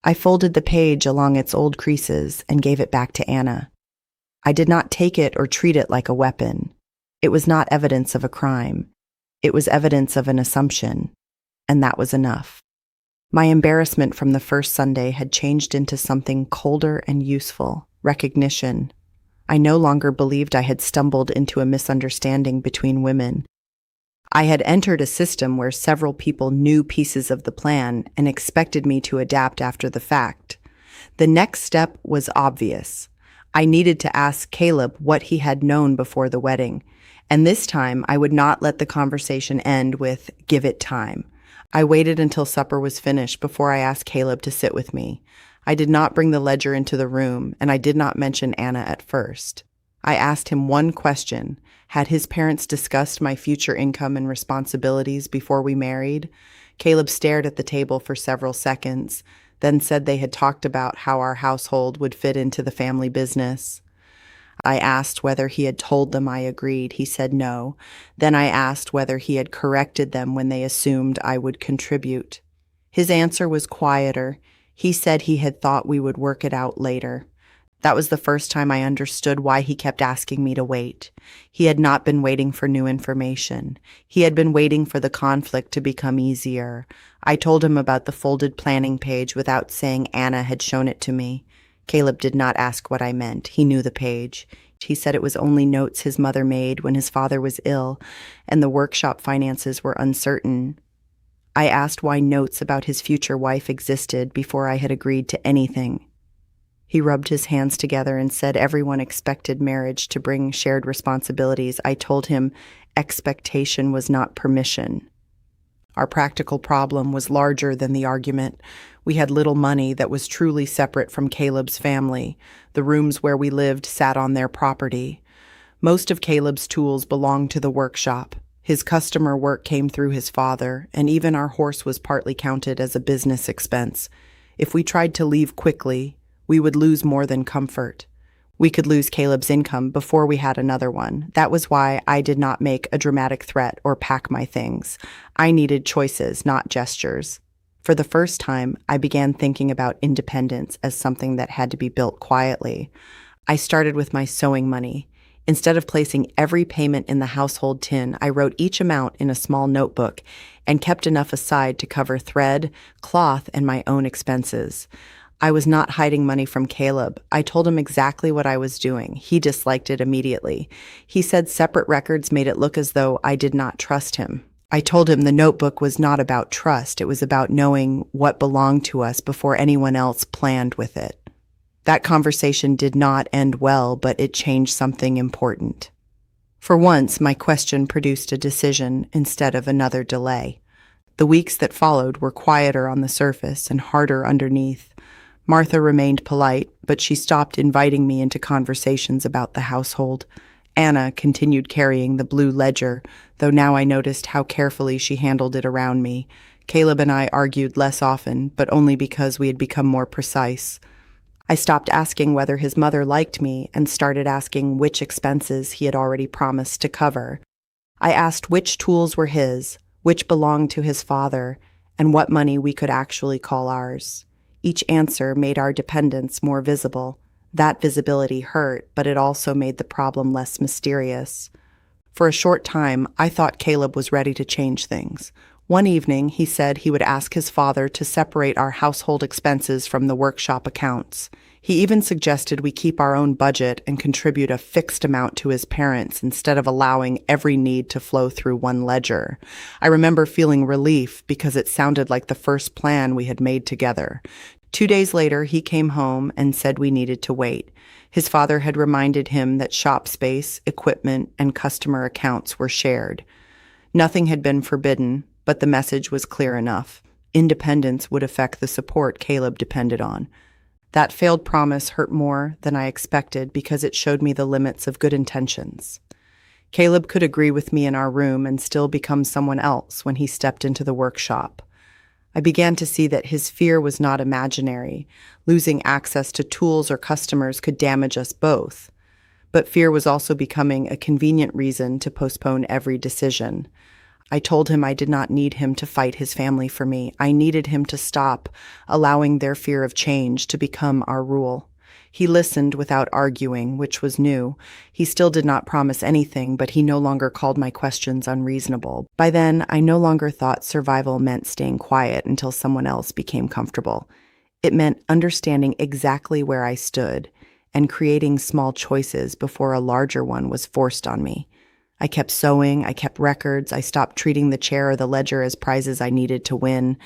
I folded the page along its old creases and gave it back to Anna. I did not take it or treat it like a weapon. It was not evidence of a crime. It was evidence of an assumption, and that was enough. My embarrassment from the first Sunday had changed into something colder and useful, recognition. I no longer believed I had stumbled into a misunderstanding between women. I had entered a system where several people knew pieces of the plan and expected me to adapt after the fact. The next step was obvious. I needed to ask Caleb what he had known before the wedding, and this time I would not let the conversation end with, "Give it time." I waited until supper was finished before I asked Caleb to sit with me. I did not bring the ledger into the room, and I did not mention Anna at first. I asked him one question. Had his parents discussed my future income and responsibilities before we married? Caleb stared at the table for several seconds, then said they had talked about how our household would fit into the family business. I asked whether he had told them I agreed. He said no. Then I asked whether he had corrected them when they assumed I would contribute. His answer was quieter. He said he had thought we would work it out later. That was the first time I understood why he kept asking me to wait. He had not been waiting for new information. He had been waiting for the conflict to become easier. I told him about the folded planning page without saying Anna had shown it to me. Caleb did not ask what I meant. He knew the page. He said it was only notes his mother made when his father was ill, and the workshop finances were uncertain. I asked why notes about his future wife existed before I had agreed to anything. He rubbed his hands together and said everyone expected marriage to bring shared responsibilities. I told him expectation was not permission. Our practical problem was larger than the argument. We had little money that was truly separate from Caleb's family. The rooms where we lived sat on their property. Most of Caleb's tools belonged to the workshop. His customer work came through his father, and even our horse was partly counted as a business expense. If we tried to leave quickly, we would lose more than comfort. We could lose Caleb's income before we had another one. That was why I did not make a dramatic threat or pack my things. I needed choices, not gestures. For the first time, I began thinking about independence as something that had to be built quietly. I started with my sewing money. Instead of placing every payment in the household tin, I wrote each amount in a small notebook and kept enough aside to cover thread, cloth, and my own expenses. I was not hiding money from Caleb. I told him exactly what I was doing. He disliked it immediately. He said separate records made it look as though I did not trust him. I told him the notebook was not about trust. It was about knowing what belonged to us before anyone else planned with it. That conversation did not end well, but it changed something important. For once, my question produced a decision instead of another delay. The weeks that followed were quieter on the surface and harder underneath. Martha remained polite, but she stopped inviting me into conversations about the household. Anna continued carrying the blue ledger, though now I noticed how carefully she handled it around me. Caleb and I argued less often, but only because we had become more precise. I stopped asking whether his mother liked me and started asking which expenses he had already promised to cover. I asked which tools were his, which belonged to his father, and what money we could actually call ours. Each answer made our dependence more visible. That visibility hurt, but it also made the problem less mysterious. For a short time, I thought Caleb was ready to change things. One evening, he said he would ask his father to separate our household expenses from the workshop accounts. He even suggested we keep our own budget and contribute a fixed amount to his parents instead of allowing every need to flow through one ledger. I remember feeling relief because it sounded like the first plan we had made together. 2 days later, he came home and said we needed to wait. His father had reminded him that shop space, equipment, and customer accounts were shared. Nothing had been forbidden, but the message was clear enough. Independence would affect the support Caleb depended on. That failed promise hurt more than I expected because it showed me the limits of good intentions. Caleb could agree with me in our room and still become someone else when he stepped into the workshop. I began to see that his fear was not imaginary. Losing access to tools or customers could damage us both. But fear was also becoming a convenient reason to postpone every decision. I told him I did not need him to fight his family for me. I needed him to stop allowing their fear of change to become our rule. He listened without arguing, which was new. He still did not promise anything, but he no longer called my questions unreasonable. By then, I no longer thought survival meant staying quiet until someone else became comfortable. It meant understanding exactly where I stood and creating small choices before a larger one was forced on me. I kept sewing, I kept records, I stopped treating the chair or the ledger as prizes I needed to win.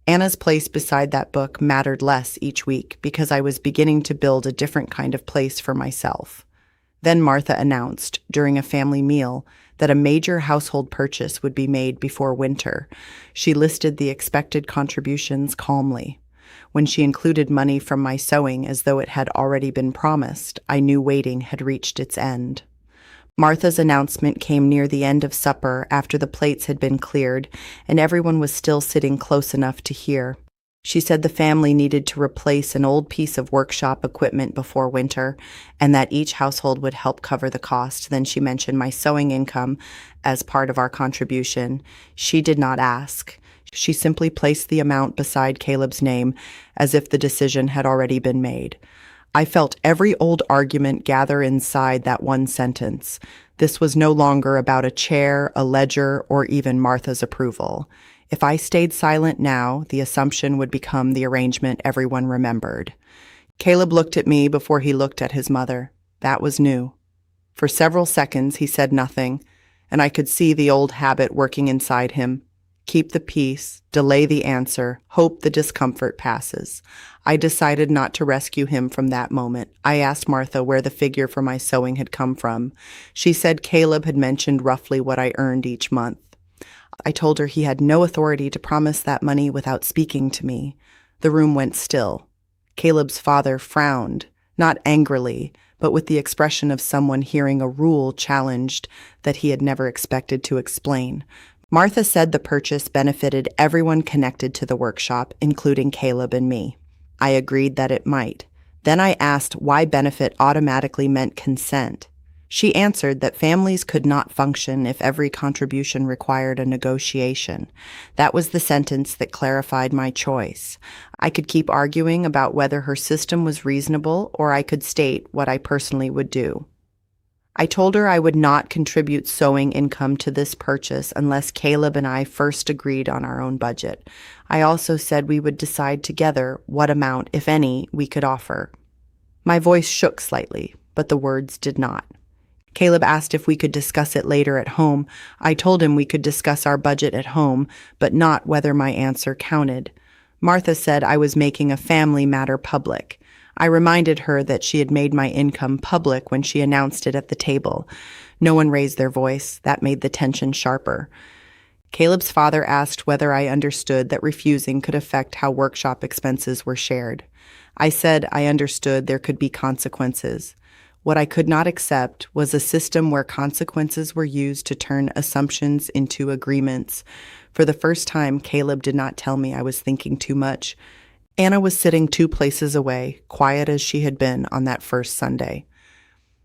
Anna's place beside that book mattered less each week because I was beginning to build a different kind of place for myself. Then Martha announced, during a family meal, that a major household purchase would be made before winter. She listed the expected contributions calmly. When she included money from my sewing as though it had already been promised, I knew waiting had reached its end. Martha's announcement came near the end of supper after the plates had been cleared, and everyone was still sitting close enough to hear. She said the family needed to replace an old piece of workshop equipment before winter, and that each household would help cover the cost. Then she mentioned my sewing income as part of our contribution. She did not ask. She simply placed the amount beside Caleb's name as if the decision had already been made. I felt every old argument gather inside that one sentence. This was no longer about a chair, a ledger, or even Martha's approval. If I stayed silent now, the assumption would become the arrangement everyone remembered. Caleb looked at me before he looked at his mother. That was new. For several seconds, he said nothing, and I could see the old habit working inside him. Keep the peace, delay the answer, hope the discomfort passes. I decided not to rescue him from that moment. I asked Martha where the figure for my sewing had come from. She said Caleb had mentioned roughly what I earned each month. I told her he had no authority to promise that money without speaking to me. The room went still. Caleb's father frowned, not angrily, but with the expression of someone hearing a rule challenged that he had never expected to explain. Martha said the purchase benefited everyone connected to the workshop, including Caleb and me. I agreed that it might. Then I asked why benefit automatically meant consent. She answered that families could not function if every contribution required a negotiation. That was the sentence that clarified my choice. I could keep arguing about whether her system was reasonable, or I could state what I personally would do. I told her I would not contribute sewing income to this purchase unless Caleb and I first agreed on our own budget. I also said we would decide together what amount, if any, we could offer. My voice shook slightly, but the words did not. Caleb asked if we could discuss it later at home. I told him we could discuss our budget at home, but not whether my answer counted. Martha said I was making a family matter public. I reminded her that she had made my income public when she announced it at the table. No one raised their voice. That made the tension sharper. Caleb's father asked whether I understood that refusing could affect how workshop expenses were shared. I said I understood there could be consequences. What I could not accept was a system where consequences were used to turn assumptions into agreements. For the first time, Caleb did not tell me I was thinking too much. Anna was sitting 2 places away, quiet as she had been on that first Sunday.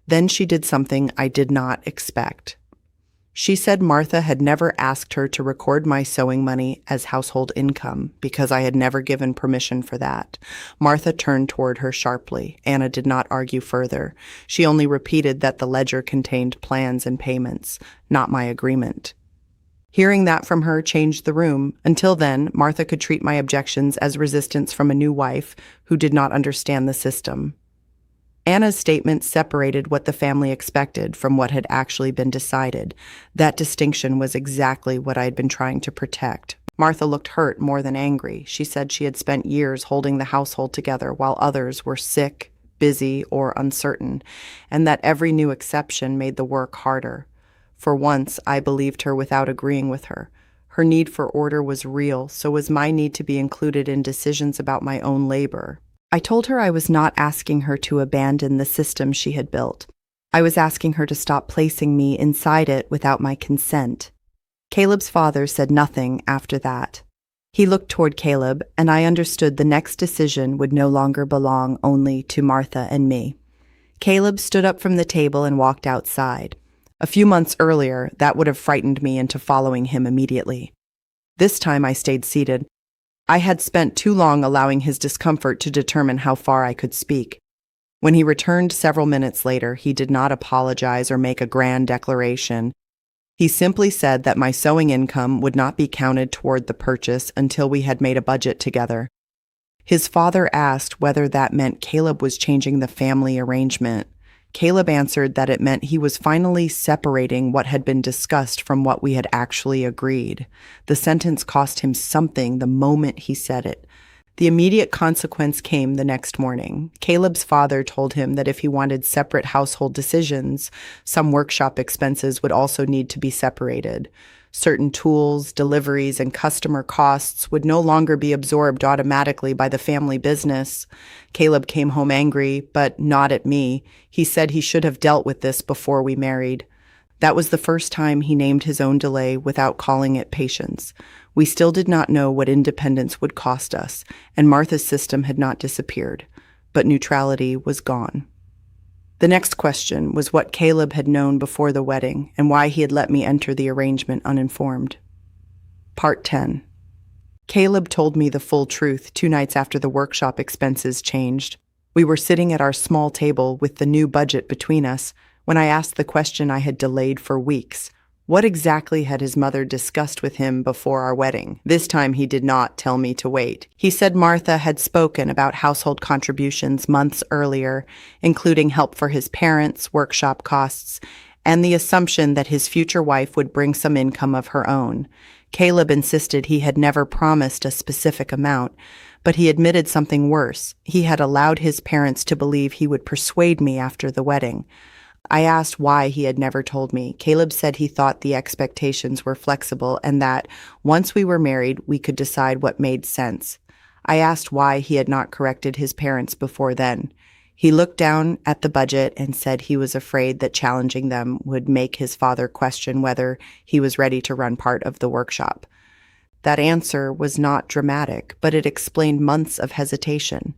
Then she did something I did not expect. She said Martha had never asked her to record my sewing money as household income because I had never given permission for that. Martha turned toward her sharply. Anna did not argue further. She only repeated that the ledger contained plans and payments, not my agreement. Hearing that from her changed the room. Until then, Martha could treat my objections as resistance from a new wife who did not understand the system. Anna's statement separated what the family expected from what had actually been decided. That distinction was exactly what I had been trying to protect. Martha looked hurt more than angry. She said she had spent years holding the household together while others were sick, busy, or uncertain, and that every new exception made the work harder. For once, I believed her without agreeing with her. Her need for order was real, so was my need to be included in decisions about my own labor. I told her I was not asking her to abandon the system she had built. I was asking her to stop placing me inside it without my consent. Caleb's father said nothing after that. He looked toward Caleb, and I understood the next decision would no longer belong only to Martha and me. Caleb stood up from the table and walked outside. A few months earlier, that would have frightened me into following him immediately. This time I stayed seated. I had spent too long allowing his discomfort to determine how far I could speak. When he returned several minutes later, he did not apologize or make a grand declaration. He simply said that my sewing income would not be counted toward the purchase until we had made a budget together. His father asked whether that meant Caleb was changing the family arrangement. Caleb answered that it meant he was finally separating what had been discussed from what we had actually agreed. The sentence cost him something the moment he said it. The immediate consequence came the next morning. Caleb's father told him that if he wanted separate household decisions, some workshop expenses would also need to be separated. Certain tools, deliveries, and customer costs would no longer be absorbed automatically by the family business. Caleb came home angry, but not at me. He said he should have dealt with this before we married. That was the first time he named his own delay without calling it patience. We still did not know what independence would cost us, and Martha's system had not disappeared, but neutrality was gone. The next question was what Caleb had known before the wedding and why he had let me enter the arrangement uninformed. Part 10. Caleb told me the full truth 2 nights after the workshop expenses changed. We were sitting at our small table with the new budget between us when I asked the question I had delayed for weeks. What exactly had his mother discussed with him before our wedding? This time he did not tell me to wait. He said Martha had spoken about household contributions months earlier, including help for his parents, workshop costs, and the assumption that his future wife would bring some income of her own. Caleb insisted he had never promised a specific amount, but he admitted something worse. He had allowed his parents to believe he would persuade me after the wedding. I asked why he had never told me. Caleb said he thought the expectations were flexible and that once we were married, we could decide what made sense. I asked why he had not corrected his parents before then. He looked down at the budget and said he was afraid that challenging them would make his father question whether he was ready to run part of the workshop. That answer was not dramatic, but it explained months of hesitation.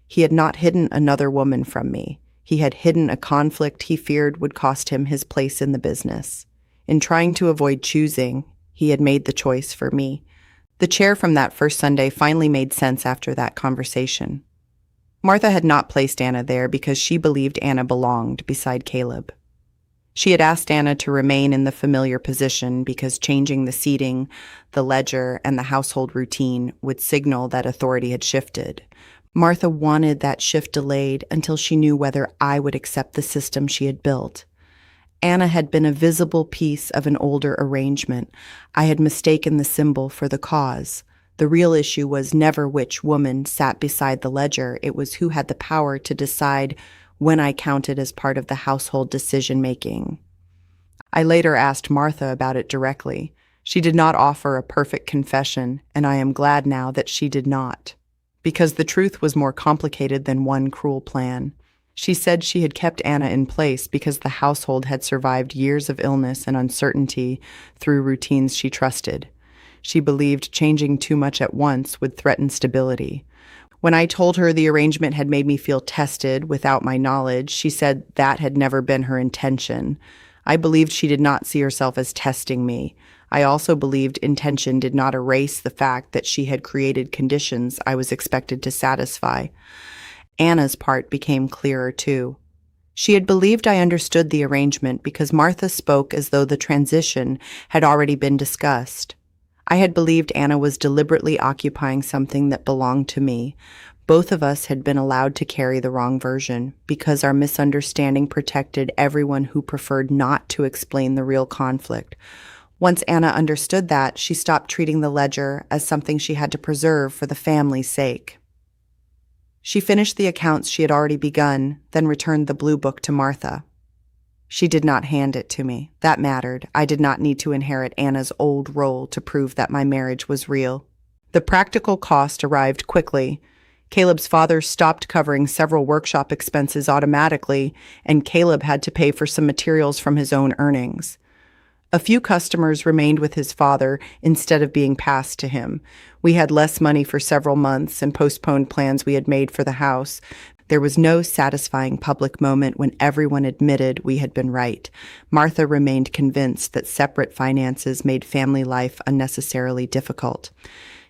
He had not hidden another woman from me. He had hidden a conflict he feared would cost him his place in the business. In trying to avoid choosing, he had made the choice for me. The chair from that first Sunday finally made sense after that conversation. Martha had not placed Anna there because she believed Anna belonged beside Caleb. She had asked Anna to remain in the familiar position because changing the seating, the ledger, and the household routine would signal that authority had shifted. Martha wanted that shift delayed until she knew whether I would accept the system she had built. Anna had been a visible piece of an older arrangement. I had mistaken the symbol for the cause. The real issue was never which woman sat beside the ledger. It was who had the power to decide when I counted as part of the household decision-making. I later asked Martha about it directly. She did not offer a perfect confession, and I am glad now that she did not, because the truth was more complicated than one cruel plan. She said she had kept Anna in place because the household had survived years of illness and uncertainty through routines she trusted. She believed changing too much at once would threaten stability. When I told her the arrangement had made me feel tested without my knowledge, she said that had never been her intention. I believed she did not see herself as testing me. I also believed intention did not erase the fact that she had created conditions I was expected to satisfy. Anna's part became clearer too. She had believed I understood the arrangement because Martha spoke as though the transition had already been discussed. I had believed Anna was deliberately occupying something that belonged to me. Both of us had been allowed to carry the wrong version because our misunderstanding protected everyone who preferred not to explain the real conflict. Once Anna understood that, she stopped treating the ledger as something she had to preserve for the family's sake. She finished the accounts she had already begun, then returned the blue book to Martha. She did not hand it to me. That mattered. I did not need to inherit Anna's old role to prove that my marriage was real. The practical cost arrived quickly. Caleb's father stopped covering several workshop expenses automatically, and Caleb had to pay for some materials from his own earnings. A few customers remained with his father instead of being passed to him. We had less money for several months and postponed plans we had made for the house. There was no satisfying public moment when everyone admitted we had been right. Martha remained convinced that separate finances made family life unnecessarily difficult.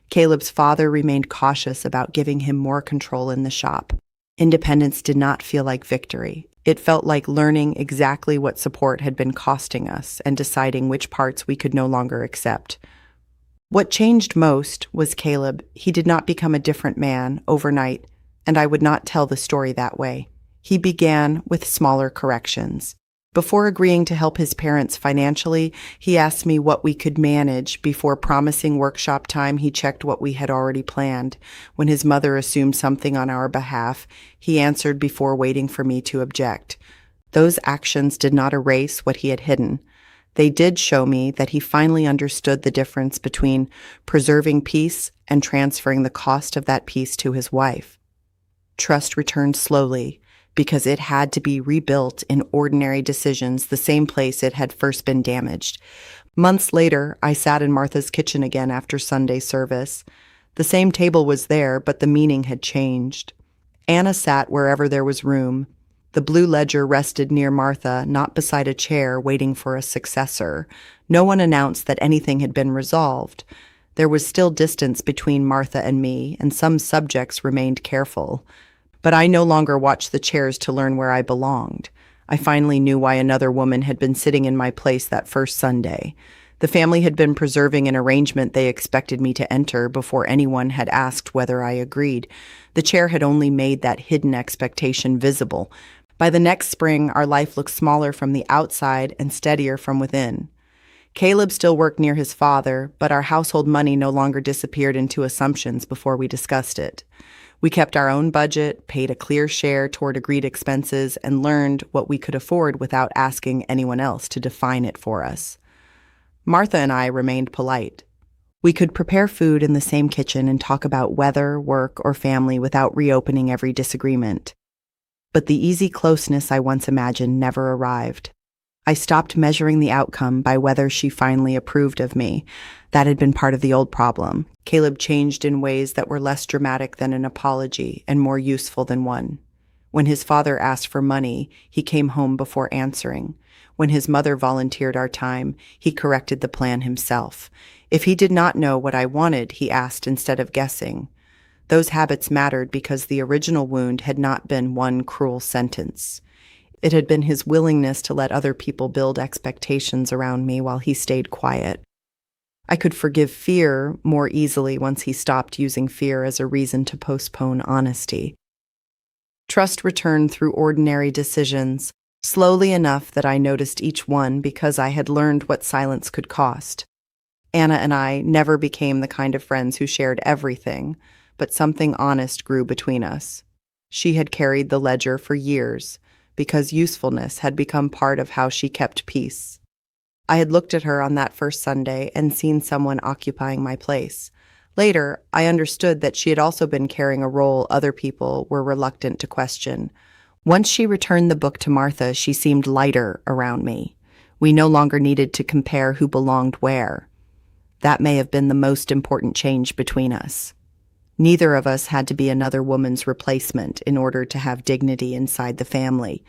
Caleb's father remained cautious about giving him more control in the shop. Independence did not feel like victory. It felt like learning exactly what support had been costing us and deciding which parts we could no longer accept. What changed most was Caleb. He did not become a different man overnight, and I would not tell the story that way. He began with smaller corrections. Before agreeing to help his parents financially, he asked me what we could manage. Before promising workshop time, he checked what we had already planned. When his mother assumed something on our behalf, he answered before waiting for me to object. Those actions did not erase what he had hidden. They did show me that he finally understood the difference between preserving peace and transferring the cost of that peace to his wife. Trust returned slowly because it had to be rebuilt in ordinary decisions, the same place it had first been damaged. Months later, I sat in Martha's kitchen again after Sunday service. The same table was there, but the meaning had changed. Anna sat wherever there was room. The blue ledger rested near Martha, not beside a chair waiting for a successor. No one announced that anything had been resolved. There was still distance between Martha and me, and some subjects remained careful. But I no longer watched the chairs to learn where I belonged. I finally knew why another woman had been sitting in my place that first Sunday. The family had been preserving an arrangement they expected me to enter before anyone had asked whether I agreed. The chair had only made that hidden expectation visible. By the next spring, our life looked smaller from the outside and steadier from within. Caleb still worked near his father, but our household money no longer disappeared into assumptions before we discussed it. We kept our own budget, paid a clear share toward agreed expenses, and learned what we could afford without asking anyone else to define it for us. Martha and I remained polite. We could prepare food in the same kitchen and talk about weather, work, or family without reopening every disagreement. But the easy closeness I once imagined never arrived. I stopped measuring the outcome by whether she finally approved of me. That had been part of the old problem. Caleb changed in ways that were less dramatic than an apology and more useful than one. When his father asked for money, he came home before answering. When his mother volunteered our time, he corrected the plan himself. If he did not know what I wanted, he asked instead of guessing. Those habits mattered because the original wound had not been one cruel sentence. It had been his willingness to let other people build expectations around me while he stayed quiet. I could forgive fear more easily once he stopped using fear as a reason to postpone honesty. Trust returned through ordinary decisions, slowly enough that I noticed each one because I had learned what silence could cost. Anna and I never became the kind of friends who shared everything, but something honest grew between us. She had carried the ledger for years, because usefulness had become part of how she kept peace. I had looked at her on that first Sunday and seen someone occupying my place. Later, I understood that she had also been carrying a role other people were reluctant to question. Once she returned the book to Martha, she seemed lighter around me. We no longer needed to compare who belonged where. That may have been the most important change between us. Neither of us had to be another woman's replacement in order to have dignity inside the family.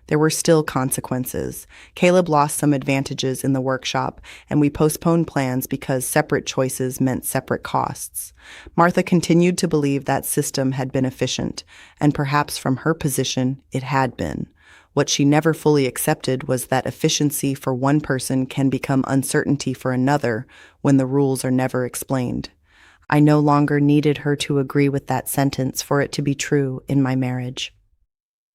There were still consequences. Caleb lost some advantages in the workshop, and we postponed plans because separate choices meant separate costs. Martha continued to believe that system had been efficient, and perhaps from her position, it had been. What she never fully accepted was that efficiency for one person can become uncertainty for another when the rules are never explained. I no longer needed her to agree with that sentence for it to be true in my marriage.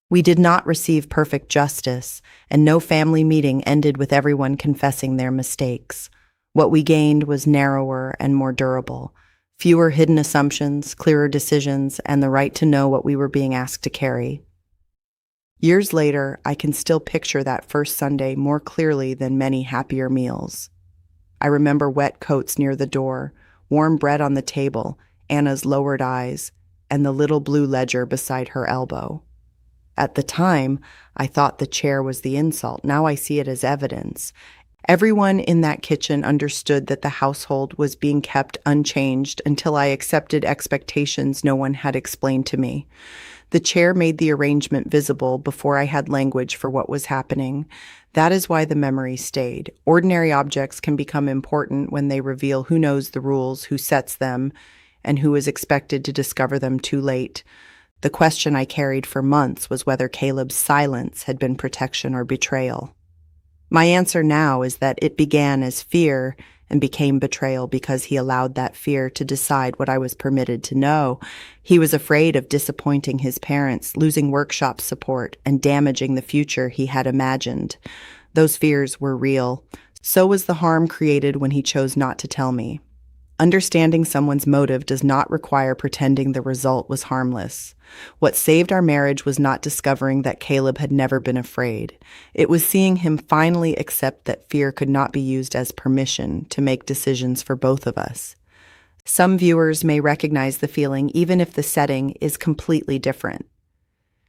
We did not receive perfect justice, and no family meeting ended with everyone confessing their mistakes. What we gained was narrower and more durable, fewer hidden assumptions, clearer decisions, and the right to know what we were being asked to carry. Years later, I can still picture that first Sunday more clearly than many happier meals. I remember wet coats near the door, warm bread on the table, Anna's lowered eyes, and the little blue ledger beside her elbow. At the time, I thought the chair was the insult. Now I see it as evidence. Everyone in that kitchen understood that the household was being kept unchanged until I accepted expectations no one had explained to me. The chair made the arrangement visible before I had language for what was happening. That is why the memory stayed. Ordinary objects can become important when they reveal who knows the rules, who sets them, and who is expected to discover them too late. The question I carried for months was whether Caleb's silence had been protection or betrayal. My answer now is that it began as fear and became betrayal because he allowed that fear to decide what I was permitted to know. He was afraid of disappointing his parents, losing workshop support, and damaging the future he had imagined. Those fears were real. So was the harm created when he chose not to tell me. Understanding someone's motive does not require pretending the result was harmless. What saved our marriage was not discovering that Caleb had never been afraid. It was seeing him finally accept that fear could not be used as permission to make decisions for both of us. Some viewers may recognize the feeling even if the setting is completely different.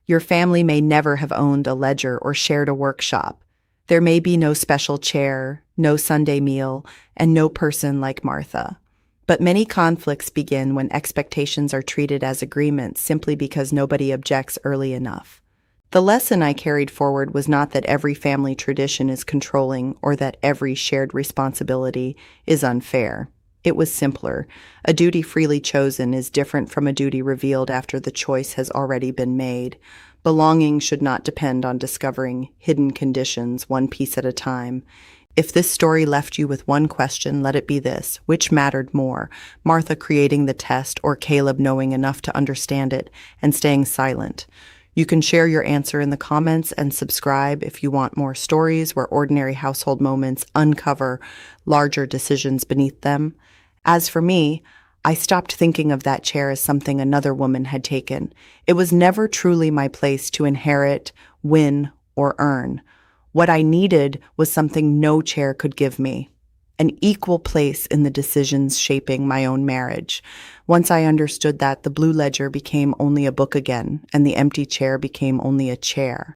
Your family may never have owned a ledger or shared a workshop. There may be no special chair, no Sunday meal, and no person like Martha. But many conflicts begin when expectations are treated as agreements simply because nobody objects early enough. The lesson I carried forward was not that every family tradition is controlling or that every shared responsibility is unfair. It was simpler. A duty freely chosen is different from a duty revealed after the choice has already been made. Belonging should not depend on discovering hidden conditions one piece at a time. If this story left you with one question, let it be this: which mattered more, Martha creating the test or Caleb knowing enough to understand it and staying silent? You can share your answer in the comments and subscribe if you want more stories where ordinary household moments uncover larger decisions beneath them. As for me, I stopped thinking of that chair as something another woman had taken. It was never truly my place to inherit, win, or earn. What I needed was something no chair could give me, an equal place in the decisions shaping my own marriage. Once I understood that, the blue ledger became only a book again, and the empty chair became only a chair.